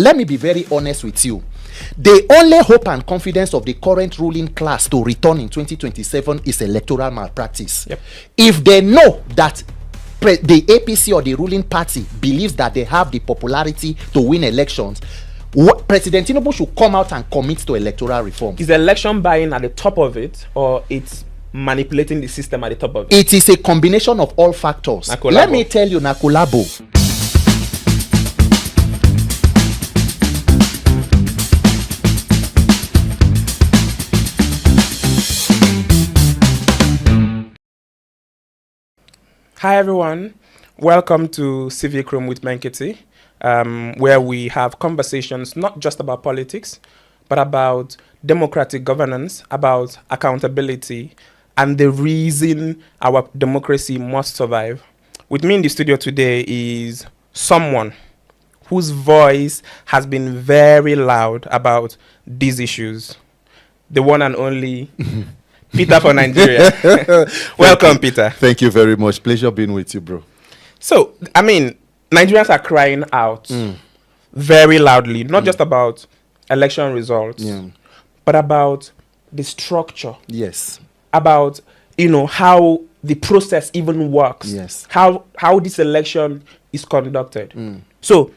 let me be very honest with you. The only hope and confidence of the current ruling class to return in 2027 is electoral malpractice. Yep. If they know that the APC or the ruling party believes that they have the popularity to win elections, President Tinubu should come out and commit to electoral reform. Is election buying at the top of it, or it's manipulating the system at the top of it? It is a combination of all factors. Let me tell you, Nakulabo. Hi everyone, welcome to Civic Room with Menkiti, where we have conversations not just about politics, but about democratic governance, about accountability, and the reason our democracy must survive. With me in the studio today is someone whose voice has been very loud about these issues. The one and only Peter for Nigeria. Welcome, Peter. Thank you very much. Pleasure being with you, bro. So, I mean, Nigerians are crying out very loudly, not just about election results, but about the structure. Yes. About, how the process even works. Yes. How this election is conducted. So,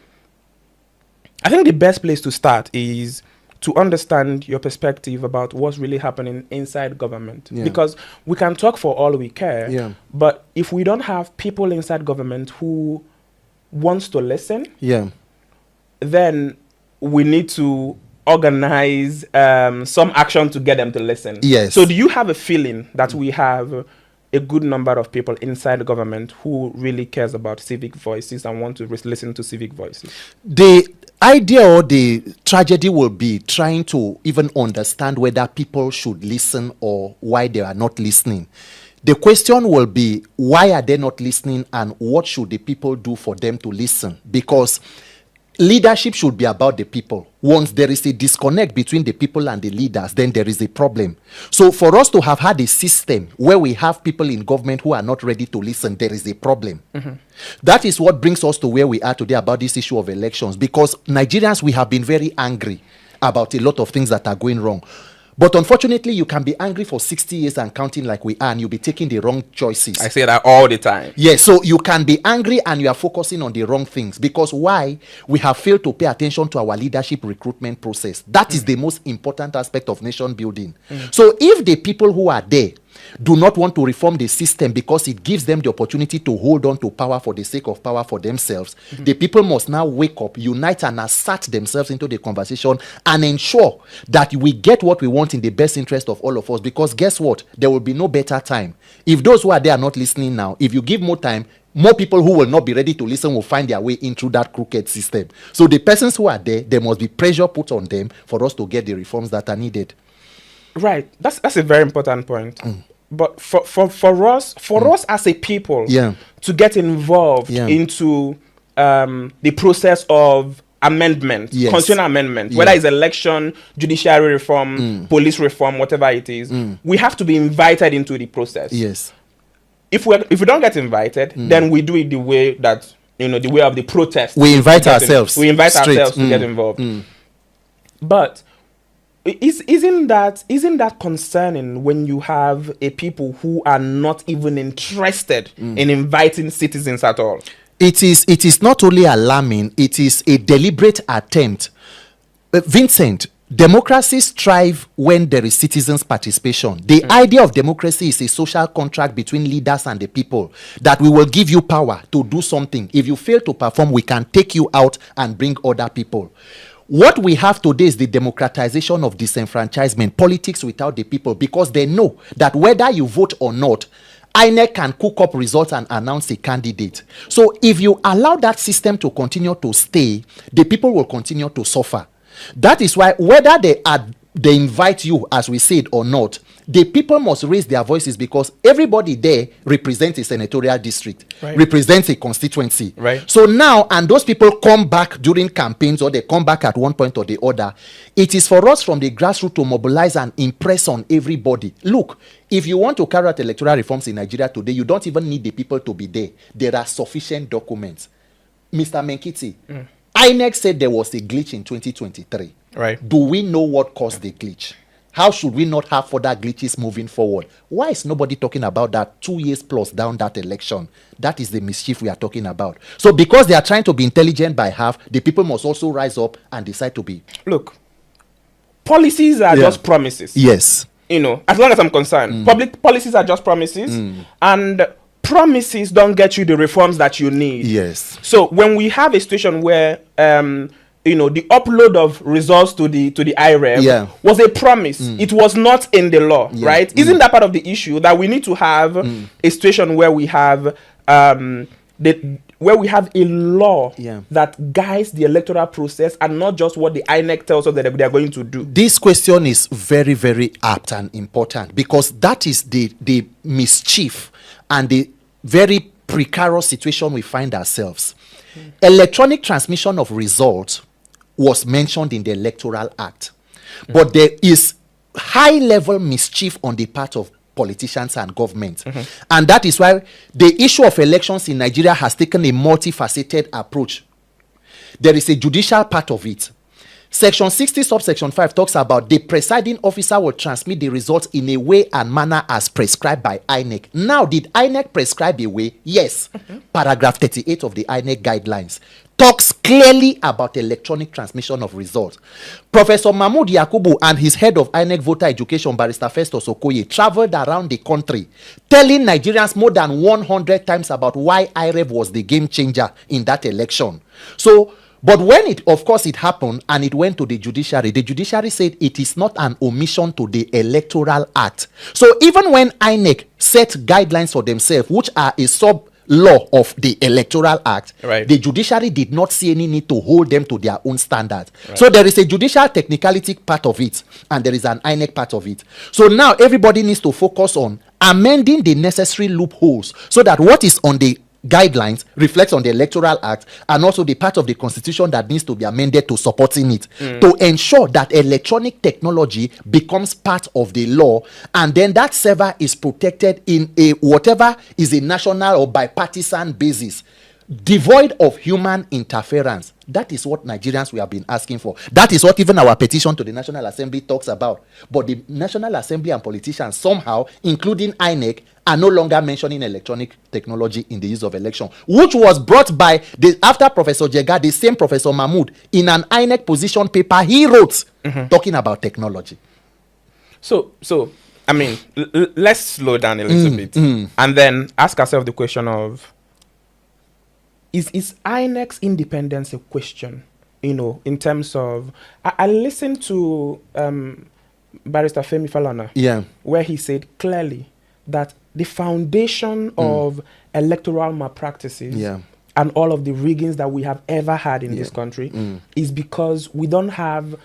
I think the best place to start is to understand your perspective about what's really happening inside government. Because we can talk for all we care, but if we don't have people inside government who wants to listen, then we need to organize some action to get them to listen. Yes. So do you have a feeling that we have a good number of people inside the government who really cares about civic voices and want to listen to civic voices? The idea or the tragedy will be trying to even understand whether people should listen or why they are not listening. The question will be, why are they not listening and what should the people do for them to listen? Because leadership should be about the people. Once there is a disconnect between the people and the leaders, then there is a problem. So for us to have had a system where we have people in government who are not ready to listen, there is a problem. That is what brings us to where we are today about this issue of elections. Because Nigerians, we have been very angry about a lot of things that are going wrong. But unfortunately, you can be angry for 60 years and counting like we are, and you'll be taking the wrong choices. I say that all the time. Yes, so you can be angry and you are focusing on the wrong things. Because why? We have failed to pay attention to our leadership recruitment process. That is the most important aspect of nation building. So if the people who are there do not want to reform the system because it gives them the opportunity to hold on to power for the sake of power for themselves, the people must now wake up, unite and assert themselves into the conversation and ensure that we get what we want in the best interest of all of us. Because guess what? There will be no better time. If those who are there are not listening now, if you give more time, more people who will not be ready to listen will find their way in through that crooked system. So the persons who are there must be pressure put on them for us to get the reforms that are needed. Right. That's a very important point. But for us as a people to get involved into the process of amendment, constitutional amendment, whether it's election, judiciary reform, police reform, whatever it is, we have to be invited into the process. Yes. If we don't get invited, then we do it the way that, the way of the protest. We invite ourselves. We invite ourselves to get involved. But isn't that concerning when you have a people who are not even interested in inviting citizens at all? It is not only alarming, it is a deliberate attempt. Vincent, democracies thrive when there is citizens' participation. The idea of democracy is a social contract between leaders and the people, that we will give you power to do something. If you fail to perform, we can take you out and bring other people. What we have today is the democratization of disenfranchisement, politics without the people, because they know that whether you vote or not, INEC can cook up results and announce a candidate. So if you allow that system to continue to stay, the people will continue to suffer. That is why whether they invite you, as we said, or not, the people must raise their voices, because everybody there represents a senatorial district, represents a constituency. So now, and those people come back during campaigns, or they come back at one point or the other, it is for us from the grassroots to mobilize and impress on everybody. Look, if you want to carry out electoral reforms in Nigeria today, you don't even need the people to be there. There are sufficient documents. Mr. Menkiti, INEC said there was a glitch in 2023. Right. Do we know what caused the glitch? How should we not have further glitches moving forward? Why is nobody talking about that 2 years plus down that election? That is the mischief we are talking about. So because they are trying to be intelligent by half, the people must also rise up and decide to be. Look, policies are just promises. Yes. You know, as long as I'm concerned, public policies are just promises, and promises don't get you the reforms that you need. Yes. So when we have a situation where the upload of results to the IREV was a promise, it was not in the law, right? Isn't that part of the issue, that we need to have a situation where we have where we have a law that guides the electoral process, and not just what the INEC tells us that they are going to do? This question is very, very apt and important, because that is the mischief and the very precarious situation we find ourselves. Electronic transmission of results was mentioned in the Electoral Act, but there is high-level mischief on the part of politicians and government. And that is why the issue of elections in Nigeria has taken a multifaceted approach. There is a judicial part of it. Section 60 subsection 5 talks about the presiding officer will transmit the results in a way and manner as prescribed by INEC. Now, did INEC prescribe a way? Yes. Paragraph 38 of the INEC guidelines talks clearly about electronic transmission of results. Professor Mahmood Yakubu and his head of INEC voter education, Barrister Festus Okoye, traveled around the country telling Nigerians more than 100 times about why IREV was the game changer in that election. So, but when it happened and it went to the judiciary said it is not an omission to the Electoral Act. So even when INEC set guidelines for themselves, which are a sub-law of the Electoral Act, the judiciary did not see any need to hold them to their own standards. So there is a judicial technicality part of it, and there is an INEC part of it. So now everybody needs to focus on amending the necessary loopholes so that what is on the guidelines reflects on the Electoral Act, and also the part of the Constitution that needs to be amended to supporting it, to ensure that electronic technology becomes part of the law, and then that server is protected in a whatever is a national or bipartisan basis, devoid of human interference. That is what Nigerians we have been asking for. That is what even our petition to the National Assembly talks about. But the National Assembly and politicians somehow, including INEC, are no longer mentioning electronic technology in the use of election, which was brought by after Professor Jega, the same Professor Mahmood, in an INEC position paper he wrote talking about technology. So I mean, let's slow down a little bit and then ask ourselves the question of, is INEC's independence a question? In terms of, I listened to Barrister Femi Falana, where he said clearly that the foundation of electoral malpractices and all of the riggings that we have ever had in this country is because we don't have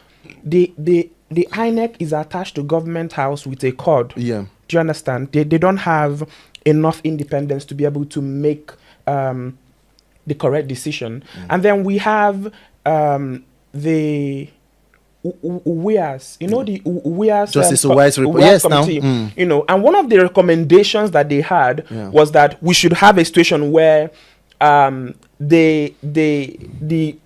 the INEC is attached to Government House with a cord. Do you understand? They don't have enough independence to be able to make the correct decision. And then we have the WEAS, the WEAS Justice Uwais report. Yes, committee, and one of the recommendations that they had was that we should have a situation where the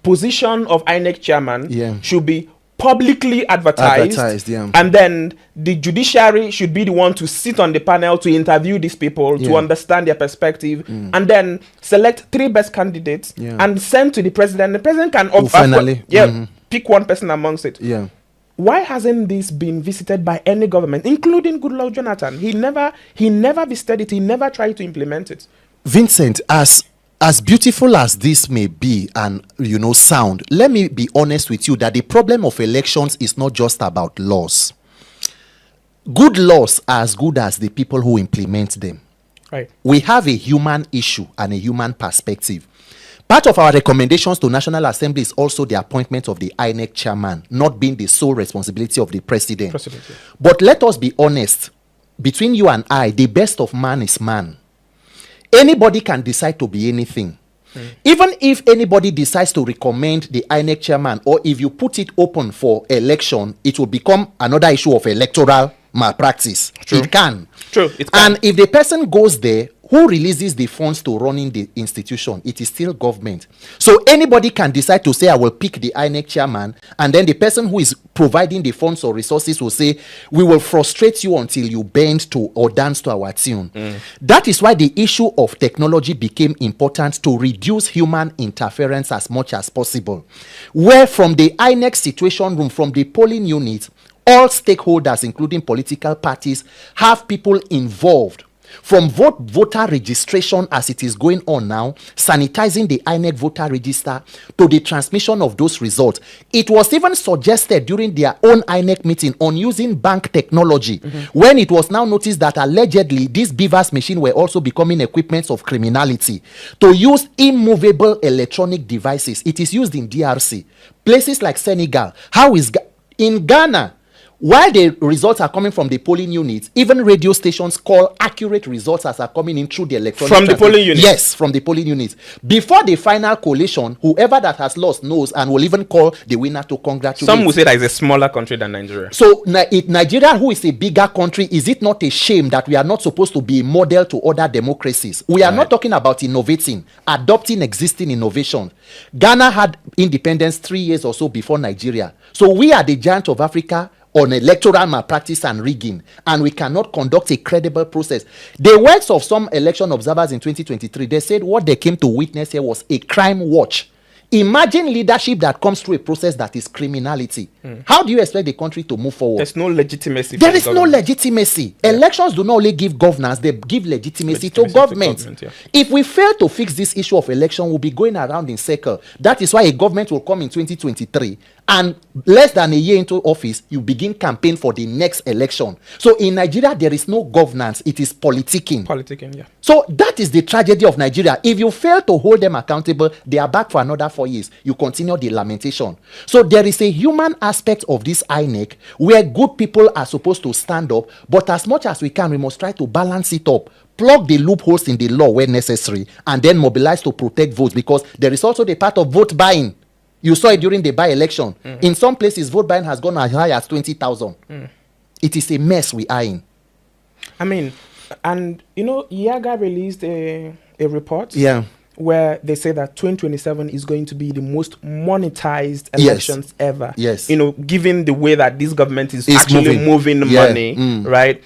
position of INEC chairman should be publicly advertised, and then the judiciary should be the one to sit on the panel to interview these people to understand their perspective, and then select 3 best candidates and send to the president. The president can pick one person amongst it. Why hasn't this been visited by any government, including Goodluck Jonathan? He never visited it. He never tried to implement it. Vincent, as beautiful as this may be and sound, let me be honest with you that the problem of elections is not just about laws. Good laws are as good as the people who implement them. We have a human issue and a human perspective. Part of our recommendations to National Assembly is also the appointment of the INEC chairman, not being the sole responsibility of the president. But let us be honest, between you and I, the best of man is man. Anybody can decide to be anything. Even if anybody decides to recommend the INEC chairman, or if you put it open for election, it will become another issue of electoral malpractice. It can. It can. And if the person goes there, who releases the funds to running the institution? It is still government. So anybody can decide to say, I will pick the INEC chairman, and then the person who is providing the funds or resources will say, we will frustrate you until you bend to or dance to our tune. That is why the issue of technology became important, to reduce human interference as much as possible. Where from the INEC situation room, from the polling unit, all stakeholders, including political parties, have people involved. From voter registration as it is going on now, sanitizing the INEC voter register, to the transmission of those results. It was even suggested during their own INEC meeting on using bank technology, when it was now noticed that allegedly these beavers machines were also becoming equipments of criminality, to use immovable electronic devices. It is used in DRC. Places like Senegal. In Ghana, while the results are coming from the polling units, even radio stations call accurate results as are coming in through the electronic. From the polling units? Yes, from the polling units. Before the final collation, whoever that has lost knows and will even call the winner to congratulate. Some will say that it's a smaller country than Nigeria. So Nigeria, who is a bigger country, is it not a shame that we are not supposed to be a model to other democracies? We are not talking about innovating, adopting existing innovation. Ghana had independence 3 years or so before Nigeria. So we are the giant of Africa on electoral malpractice and rigging, and we cannot conduct a credible process. The words of some election observers in 2023, they said what they came to witness here was a crime watch. Imagine leadership that comes through a process that is criminality. How do you expect the country to move forward? There's no legitimacy. There is no legitimacy. Yeah. Elections do not only give governance, they give legitimacy to government. Yeah. If we fail to fix this issue of election, we'll be going around in circle. That is why a government will come in 2023, and less than a year into office, you begin campaign for the next election. So in Nigeria, there is no governance. It is politicking. Politicking, yeah. So that is the tragedy of Nigeria. If you fail to hold them accountable, they are back for another 4 years. You continue the lamentation. So there is a human aspect of this INEC where good people are supposed to stand up, but as much as we can, we must try to balance it up, plug the loopholes in the law where necessary, and then mobilize to protect votes, because there is also the part of vote buying. You saw it during the by-election. In some places, vote buying has gone as high as 20,000. It is a mess we are in. I mean, and you know, Yaga released a report. Yeah. Where they say that 2027 is going to be the most monetized elections ever. Yes. You know, given the way that this government is actually moving money, right?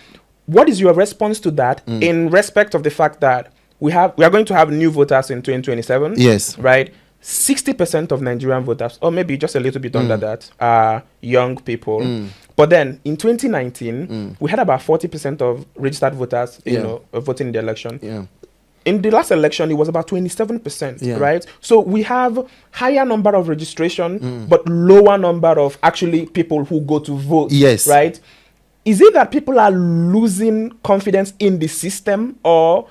What is your response to that in respect of the fact that we are going to have new voters in 2027? Yes. Right? 60% of Nigerian voters, or maybe just a little bit under that, are young people. But then in 2019, we had about 40% of registered voters, you know, voting in the election. Yeah. In the last election, it was about 27%, right? So we have higher number of registration, but lower number of actually people who go to vote, right? Is it that people are losing confidence in the system, or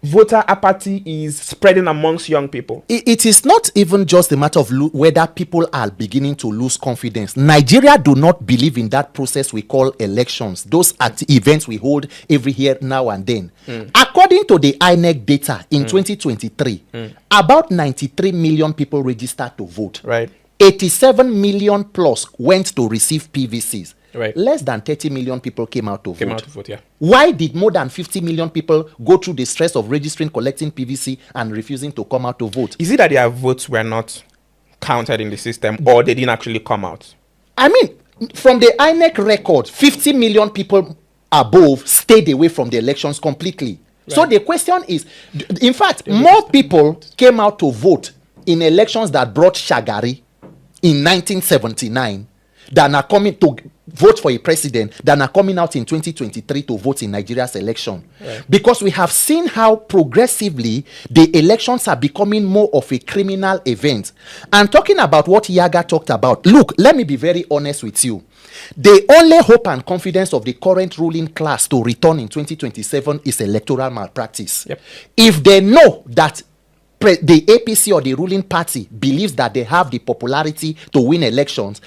voter apathy is spreading amongst young people? It is not even just a matter of whether people are beginning to lose confidence. Nigeria do not believe in that process we call elections, those events we hold every year now and then. According to the INEC data in 2023, about 93 million people registered to vote. Right. 87 million plus went to receive PVCs. Right. Less than 30 million people came out to vote. Yeah. Why did more than 50 million people go through the stress of registering, collecting PVC, and refusing to come out to vote? Is it that their votes were not counted in the system, or they didn't actually come out? I mean, from the INEC record, 50 million people above stayed away from the elections completely. Right. So the question is, in fact, more people came out to vote in elections that brought Shagari in 1979 than are coming to vote for a president than are coming out in 2023 to vote in Nigeria's election. Right. Because we have seen how progressively the elections are becoming more of a criminal event. And talking about what Yaga talked about, look, let me be very honest with you. The only hope and confidence of the current ruling class to return in 2027 is electoral malpractice. Yep. If they know that the APC or the ruling party believes that they have the popularity to win elections,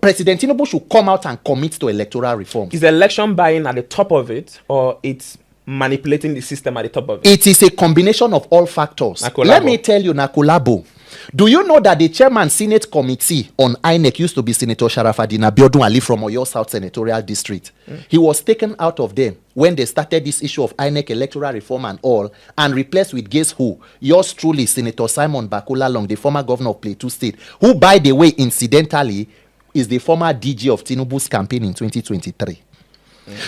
President Tinubu should come out and commit to electoral reform. Is the election buying at the top of it, or it's manipulating the system at the top of it? It is a combination of all factors. Let me tell you, Nakolabo. Do you know that the chairman Senate Committee on INEC used to be Senator Sharafaddin Abiodun Ali from Oyo South Senatorial District? He was taken out of them when they started this issue of INEC electoral reform and all, and replaced with guess who? Yours truly, Senator Simon Bakola Long, the former governor of Plateau State, who, by the way, incidentally, is the former DG of Tinubu's campaign in 2023.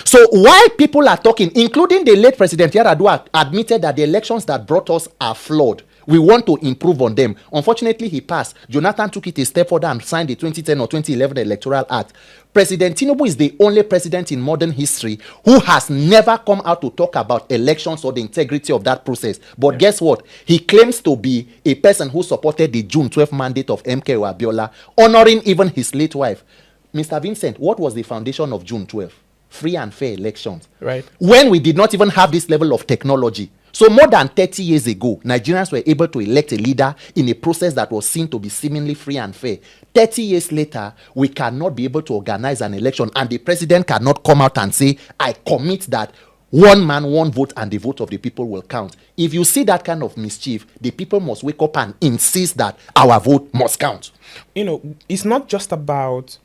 So while people are talking, including the late President Yar'Adua admitted that the elections that brought us are flawed. We want to improve on them. Unfortunately, he passed. Jonathan took it a step further and signed the 2010 or 2011 Electoral Act. President Tinubu is the only president in modern history who has never come out to talk about elections or the integrity of that process. But guess what? He claims to be a person who supported the June 12th mandate of MK Abiola, honoring even his late wife. Mr. Vincent, what was the foundation of June 12th? Free and fair elections. Right. When we did not even have this level of technology. So more than 30 years ago, Nigerians were able to elect a leader in a process that was seen to be seemingly free and fair. 30 years later, we cannot be able to organize an election, and the president cannot come out and say, I commit that one man, one vote, and the vote of the people will count. If you see that kind of mischief, the people must wake up and insist that our vote must count. You know, it's not just about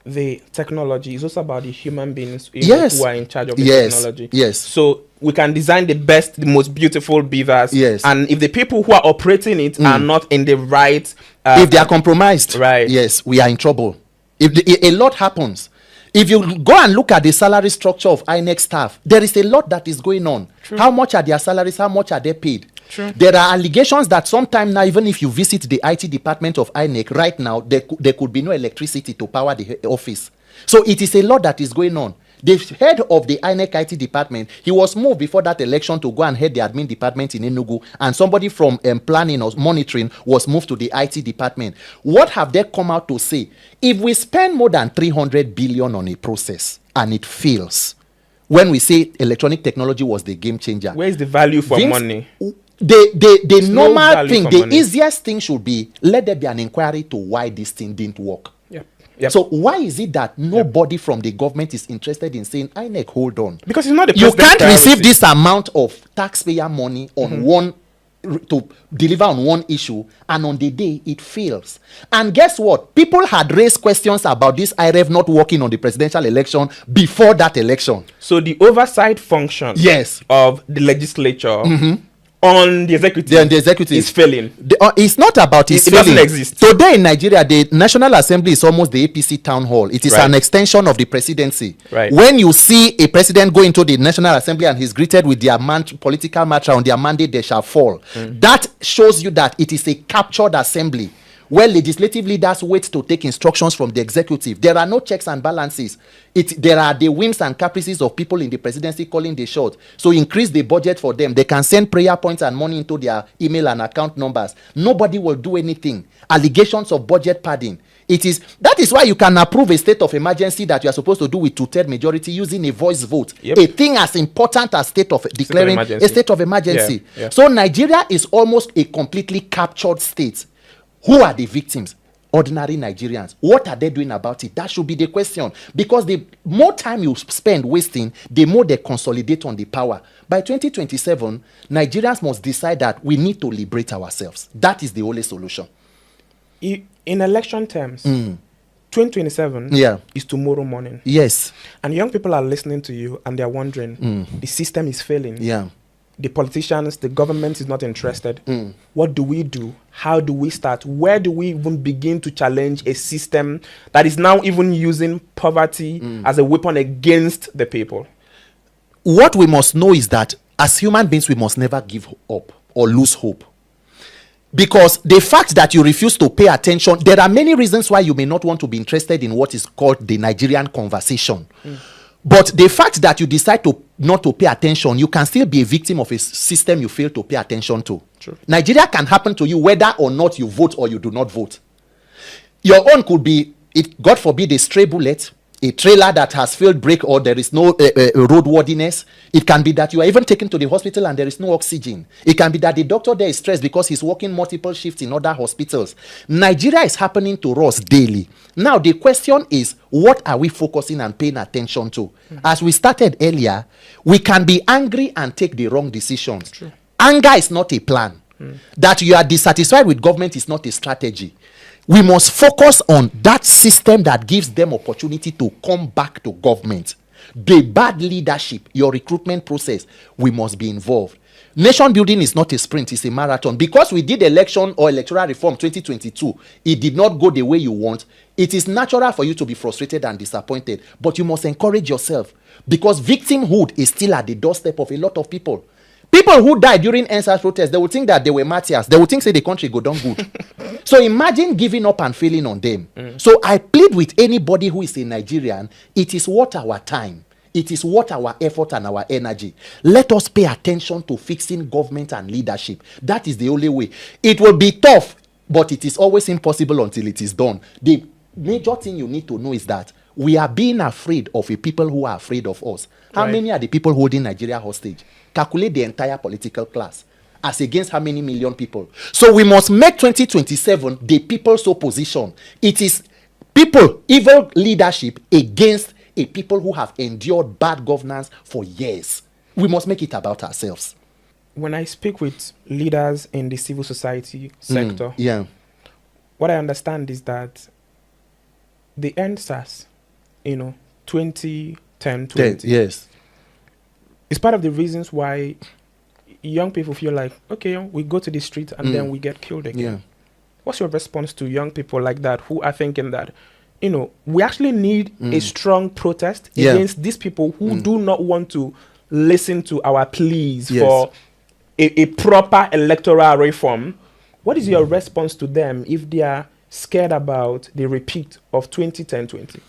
the technology, it's also about the human beings who are in charge of the technology. Yes. So we can design the best, the most beautiful beavers. Yes. And if the people who are operating it are not in the right... if they are compromised, right. Yes, we are in trouble. If a lot happens. If you go and look at the salary structure of INEC staff, there is a lot that is going on. True. How much are their salaries? How much are they paid? True. There are allegations that sometime now, even if you visit the IT department of INEC right now, there could be no electricity to power the office. So it is a lot that is going on. The head of the INEC IT department, he was moved before that election to go and head the admin department in Enugu, and somebody from planning or monitoring was moved to the IT department. What have they come out to say? If we spend more than 300 billion on a process and it fails, when we say electronic technology was the game changer, where is the value for money? The normal thing, the money. easiest thing should be, let there be an inquiry to why this thing didn't work. Yep. So why is it that nobody from the government is interested in saying, INEC, hold on? Because it's not the You can't priority. receive this amount of taxpayer money on one to deliver on one issue, and on the day it fails. And guess what? People had raised questions about this IREF not working on the presidential election before that election. So the oversight function of the legislature on the executive, is failing. It's not about it failing. Doesn't exist. Today in Nigeria, the National Assembly is almost the APC town hall. It is an extension of the presidency. Right. When you see a president go into the National Assembly and he's greeted with their political mantra, on their mandate they shall fall, that shows you that it is a captured assembly where legislative leaders wait to take instructions from the executive. There are no checks and balances. There are the whims and caprices of people in the presidency calling the shots. So increase the budget for them. They can send prayer points and money into their email and account numbers. Nobody will do anything. Allegations of budget padding. That is why you can approve a state of emergency that you are supposed to do with 2/3 majority using a voice vote. A thing as important as declaring a state of emergency. So Nigeria is almost a completely captured state. Who are the victims? Ordinary Nigerians. What are they doing about it? That should be the question. Because the more time you spend wasting, the more they consolidate on the power. By 2027, Nigerians must decide that we need to liberate ourselves. That is the only solution. In election terms, 2027 is tomorrow morning. Yes. And young people are listening to you and they're wondering, the system is failing. Yeah. The politicians, the government is not interested. What do we do? How do we start? Where do we even begin to challenge a system that is now even using poverty as a weapon against the people? What we must know is that as human beings, we must never give up or lose hope. Because the fact that you refuse to pay attention, there are many reasons why you may not want to be interested in what is called the Nigerian conversation. But the fact that you decide not to pay attention, you can still be a victim of a system you fail to pay attention to. True. Nigeria can happen to you whether or not you vote or you do not vote. Your own could be, God forbid, a stray bullet. a trailer that has failed brake, or there is no roadworthiness. It can be that you are even taken to the hospital and there is no oxygen. It can be that the doctor there is stressed because he's working multiple shifts in other hospitals. Nigeria is happening to us daily. Now, the question is, what are we focusing and paying attention to? As we started earlier, we can be angry and take the wrong decisions. True. Anger is not a plan. That you are dissatisfied with government is not a strategy. We must focus on that system that gives them opportunity to come back to government. The bad leadership, your recruitment process, we must be involved. Nation building is not a sprint, it's a marathon. Because we did election or electoral reform 2022, it did not go the way you want. It is natural for you to be frustrated and disappointed, but you must encourage yourself, because victimhood is still at the doorstep of a lot of people. People who died during NSAS protests, they would think that they were martyrs. They would think, say, the country go down good. So imagine giving up and failing on them. So I plead with anybody who is a Nigerian, it is worth our time. It is worth our effort and our energy. Let us pay attention to fixing government and leadership. That is the only way. It will be tough, but it is always impossible until it is done. The major thing you need to know is that we are being afraid of a people who are afraid of us. How many are the people holding Nigeria hostage? Calculate the entire political class as against how many million people. So we must make 2027 the people's opposition. It is people, evil leadership against a people who have endured bad governance for years. We must make it about ourselves. When I speak with leaders in the civil society sector, what I understand is that the NSAS, 2010, 20, yes, it's part of the reasons why young people feel like, okay, we go to the street and then we get killed again. Yeah. What's your response to young people like that who are thinking that, we actually need a strong protest against these people who do not want to listen to our pleas for a proper electoral reform? What is your response to them if they are scared about the repeat of 2010-20?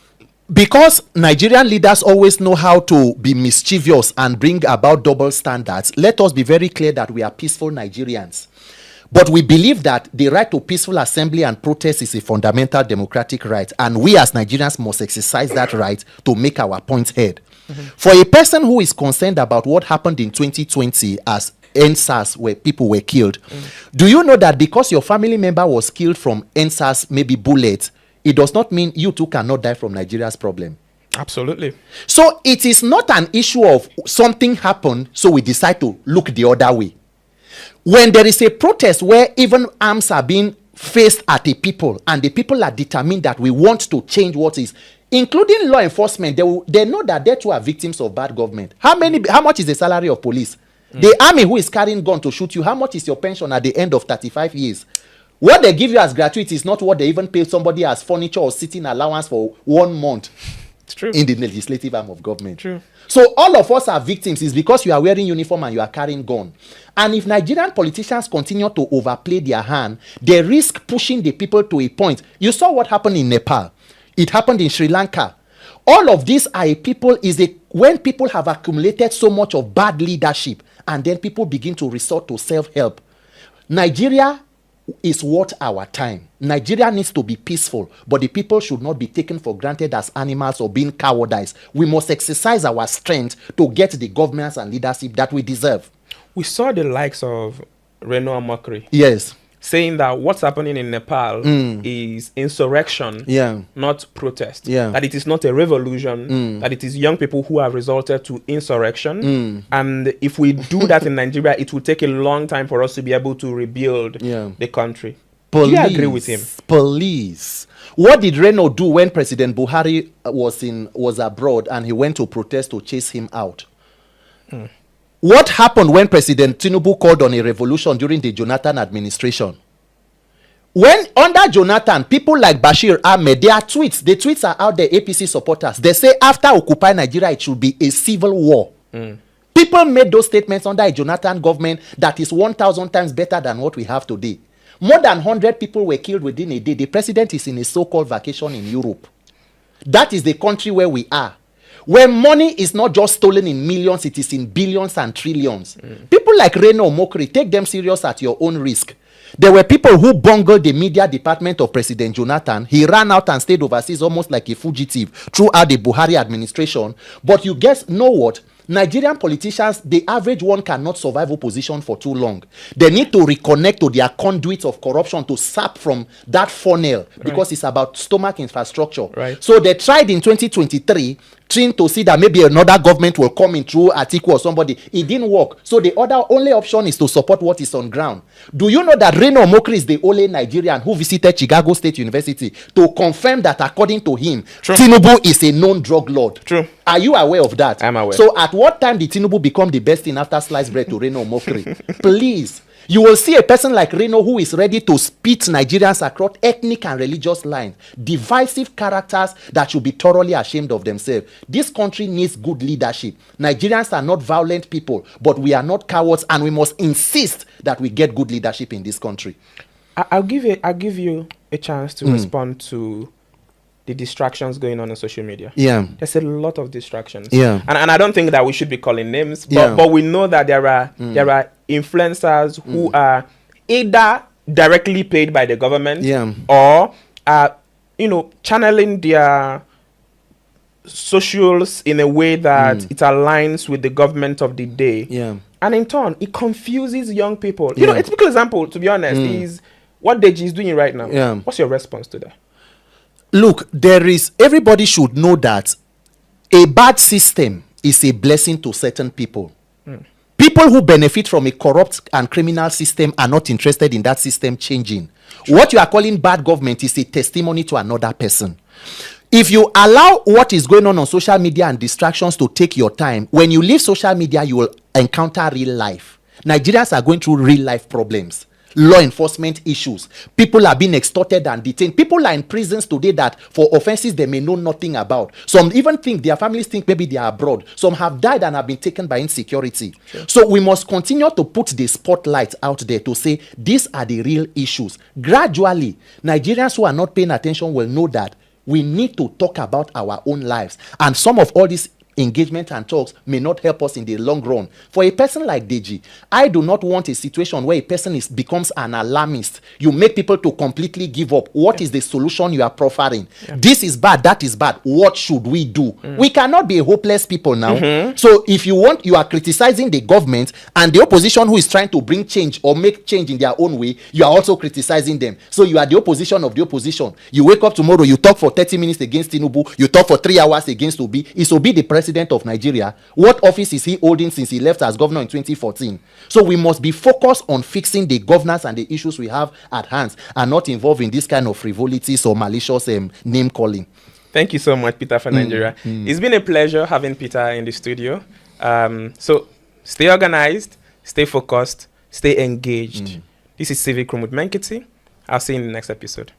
Because Nigerian leaders always know how to be mischievous and bring about double standards, let us be very clear that we are peaceful Nigerians. But we believe that the right to peaceful assembly and protest is a fundamental democratic right, and we as Nigerians must exercise that right to make our points heard. For a person who is concerned about what happened in 2020 as NSAS, where people were killed, do you know that because your family member was killed from NSAS, maybe bullets, it does not mean you too cannot die from Nigeria's problem? Absolutely. So it is not an issue of something happened, so we decide to look the other way. When there is a protest where even arms are being faced at the people, and the people are determined that we want to change what is, including law enforcement, they know that they too are victims of bad government. How much is the salary of police? The army who is carrying gun to shoot you, how much is your pension at the end of 35 years? What they give you as gratuity is not what they even pay somebody as furniture or sitting allowance for 1 month. It's true. In the legislative arm of government. True. So all of us are victims. Is because you are wearing uniform and you are carrying gun. And if Nigerian politicians continue to overplay their hand, they risk pushing the people to a point. You saw what happened in Nepal. It happened in Sri Lanka. All of these are when people have accumulated so much of bad leadership, and then people begin to resort to self-help. Nigeria is worth our time. Nigeria needs to be peaceful, but the people should not be taken for granted as animals or being cowardized. We must exercise our strength to get the governance and leadership that we deserve. We saw the likes of Reno Mokri. Yes. Saying that what's happening in Nepal is insurrection, not protest. That it is not a revolution, that it is young people who have resulted to insurrection. And if we do that in Nigeria, it will take a long time for us to be able to rebuild the country. Do you agree with him? Police. What did Reno do when President Buhari was abroad and he went to protest to chase him out? What happened when President Tinubu called on a revolution during the Jonathan administration? When under Jonathan, people like Bashir Ahmed, the tweets are out there, APC supporters. They say after Occupy Nigeria, it should be a civil war. People made those statements under a Jonathan government that is 1,000 times better than what we have today. More than 100 people were killed within a day. The president is in a so-called vacation in Europe. That is the country where we are. When money is not just stolen in millions, it is in billions and trillions. People like Reno Omokri, take them serious at your own risk. There were people who bungled the media department of President Jonathan. He ran out and stayed overseas almost like a fugitive throughout the Buhari administration. But you guys know what? Nigerian politicians, the average one cannot survive opposition for too long. They need to reconnect to their conduits of corruption to sap from that funnel because it's about stomach infrastructure. Right. So they tried in 2023 trying to see that maybe another government will come in through Atiku or somebody. It didn't work. So the only option is to support what is on ground. Do you know that Reno Omokri is the only Nigerian who visited Chicago State University to confirm that according to him, Tinubu is a known drug lord? True. Are you aware of that? I'm aware. So at what time did Tinubu become the best thing after sliced bread to Reno Omokri? Please. You will see a person like Reno who is ready to spit Nigerians across ethnic and religious lines. Divisive characters that should be thoroughly ashamed of themselves. This country needs good leadership. Nigerians are not violent people, but we are not cowards, and we must insist that we get good leadership in this country. I'll give you a chance to respond to the distractions going on social media. Yeah. There's a lot of distractions. Yeah. And I don't think that we should be calling names, but, Yeah. but we know that there are influencers who are either directly paid by the government Yeah. or are, channeling their socials in a way that it aligns with the government of the day. Yeah. And in turn, it confuses young people. Yeah. A typical example, to be honest, is what Deji is doing right now. Yeah. What's your response to that? Look, everybody should know that a bad system is a blessing to certain people. People who benefit from a corrupt and criminal system are not interested in that system changing. What you are calling bad government is a testimony to another person. If you allow what is going on social media and distractions to take your time, when you leave social media, you will encounter real life. Nigerians are going through real life problems. Law enforcement issues. People are being extorted and detained. People are in prisons today that for offenses they may know nothing about. Some even think, their families think maybe they are abroad. Some have died and have been taken by insecurity. Sure. So we must continue to put the spotlight out there to say these are the real issues. Gradually, Nigerians who are not paying attention will know that we need to talk about our own lives. And some of all these engagement and talks may not help us in the long run. For a person like Deji, I do not want a situation where a person becomes an alarmist. You make people to completely give up. What is the solution you are proffering? This is bad, that is bad. What should we do? We cannot be a hopeless people now. So if you are criticizing the government and the opposition who is trying to bring change or make change in their own way, you are also criticizing them. So you are the opposition of the opposition. You wake up tomorrow, you talk for 30 minutes against Tinubu, you talk for 3 hours against Obi. Is Obi the president of Nigeria? What office is he holding since he left as governor in 2014? So we must be focused on fixing the governance and the issues we have at hand and not involved in this kind of frivolities or malicious name calling. Thank you so much, Peter, for Nigeria. It's been a pleasure having Peter in the studio. So stay organized, stay focused, stay engaged. This is Civic Room with Menkiti. I'll see you in the next episode.